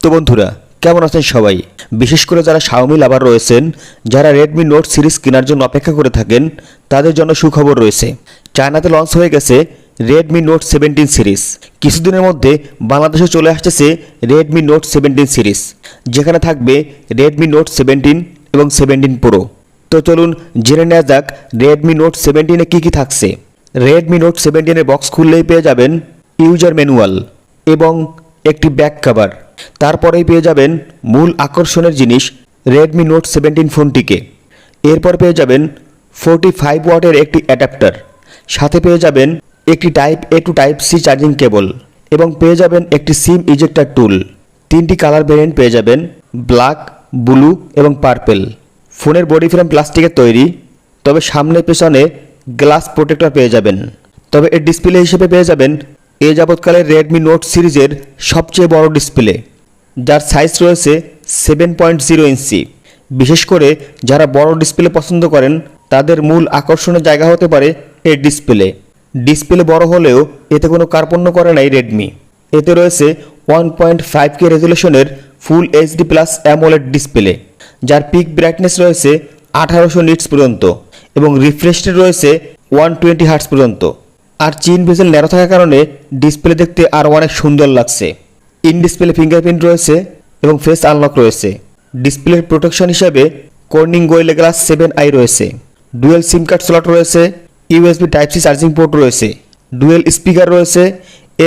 তো বন্ধুরা কেমন আছেন সবাই। বিশেষ করে যারা Xiaomi লাভার রয়েছেন, যারা Redmi Note সিরিজ কেনার জন্য অপেক্ষা করে থাকেন, তাদের জন্য সুখবর রয়েছে। চায়নাতে লঞ্চ হয়ে গেছে Redmi Note 17 সিরিজ। কিছুদিনের মধ্যে বাংলাদেশে চলে আসছে Redmi Note 17 সিরিজ, যেখানে থাকবে Redmi Note 17 এবং 17 Pro। তো চলুন জেনে নেওয়া যাক Redmi Note 17 এ কী কী থাকছে। Redmi Note 17 এর বক্স খুললেই পেয়ে যাবেন ইউজার ম্যানুয়াল এবং একটি ব্যাক কভার। তারপরেই পেয়ে যাবেন মূল আকর্ষণের জিনিস Redmi Note 17 ফোনটিকে। এরপর পেয়ে যাবেন 45 ওয়াটের একটি অ্যাডাপ্টার, সাথে পেয়ে যাবেন একটি type A to type C charging cable এবং পেয়ে যাবেন একটি সিম ইজেক্টর টুল। 3টি কালার ভেরিয়েন্ট পেয়ে যাবেন, ব্ল্যাক, ব্লু এবং পার্পেল। ফোনের বডি ফ্রেম প্লাস্টিকের তৈরি, তবে সামনে পেছনে গ্লাস প্রোটেক্টর পেয়ে যাবেন। তবে এর ডিসপ্লে হিসেবে পেয়ে যাবেন এ যাবৎকালের Redmi Note সিরিজের সবচেয়ে বড় ডিসপ্লে, যার সাইজ রয়েছে 7.0 ইঞ্চি। বিশেষ করে যারা বড় ডিসপ্লে পছন্দ করেন, তাদের মূল আকর্ষণের জায়গা হতে পারে এর ডিসপ্লে। ডিসপ্লে বড় হলেও এতে কোনো কার্পণ্য করে নাই রেডমি। এতে রয়েছে 1.5K রেজুলেশনের ফুল HD প্লাস অ্যামোলেড ডিসপ্লে, যার পিক ব্রাইটনেস রয়েছে 1800 নিটস পর্যন্ত এবং রিফ্রেশ রেট রয়েছে 120 হার্টজ পর্যন্ত। আর চিন বেজেল ন্যারো থাকার কারণে ডিসপ্লে দেখতে আরও অনেক সুন্দর লাগছে। ইন ডিসপ্লে ফিঙ্গারপ্রিন্ট রয়েছে এবং ফেস আনলক রয়েছে। ডিসপ্লের প্রোটেকশন হিসেবে কর্নিং গোরিলা গ্লাস 7i রয়েছে। ডুয়েল সিম কার্ড স্লট রয়েছে, USB type C charging port রয়েছে, ডুয়েল স্পিকার রয়েছে,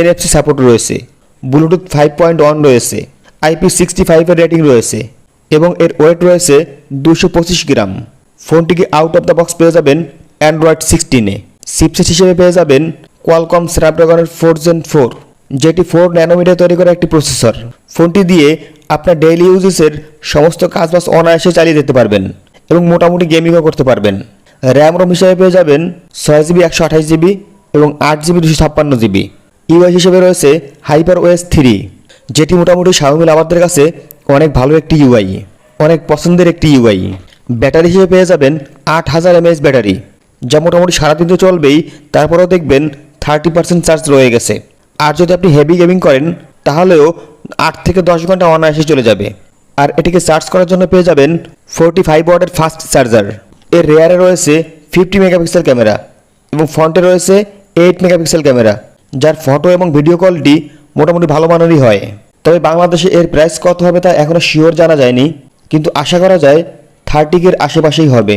NFC সাপোর্ট রয়েছে, ব্লুটুথ 5.1 রয়েছে, IP65 এর রেটিং রয়েছে এবং এর ওয়েট রয়েছে 225 গ্রাম। ফোনটিকে আউট অফ দ্য বক্স পেয়ে যাবেন Android 16-এ। চিপসেট হিসেবে পেয়ে যাবেন কোয়ালকম স্ন্যাপড্রাগনের 4 Gen 4, যেটি 4 ন্যানোমিটার তৈরি করা একটি প্রসেসর। ফোনটি দিয়ে আপনার ডেইলি ইউজেসের সমস্ত কাজবাজ অনায়াসে চালিয়ে যেতে পারবেন এবং মোটামুটি গেমিংও করতে পারবেন। র্যাম রোম হিসেবে পেয়ে যাবেন 6GB 128GB এবং 8GB 256GB। ইউআই হিসেবে রয়েছে HyperOS 3, যেটি মোটামুটি Xiaomi লাভারদের কাছে অনেক ভালো একটি ইউআই, অনেক পছন্দের একটি ইউআই। ব্যাটারি হিসেবে পেয়ে যাবেন 8000 mAh ব্যাটারি, যা মোটামুটি সারাদিন তো চলবেই, তারপরেও দেখবেন 30% চার্জ রয়ে গেছে। আর যদি আপনি হেভি গেমিং করেন, তাহলেও 8 থেকে 10 ঘন্টা অনায়াসে চলে যাবে। আর এটিকে চার্জ করার জন্য পেয়ে যাবেন 45 ওয়াটের ফাস্ট চার্জার। এর রেয়ারে রয়েছে 50 মেগাপিক্সেল ক্যামেরা এবং ফ্রন্টে রয়েছে 8 মেগাপিক্সেল ক্যামেরা, যার ফটো এবং ভিডিও কোয়ালিটি মোটামুটি ভালো মানেরই হয়। তবে বাংলাদেশে এর প্রাইস কত হবে তা এখনও শিওর জানা যায়নি, কিন্তু আশা করা যায় 30K এর আশেপাশেই হবে।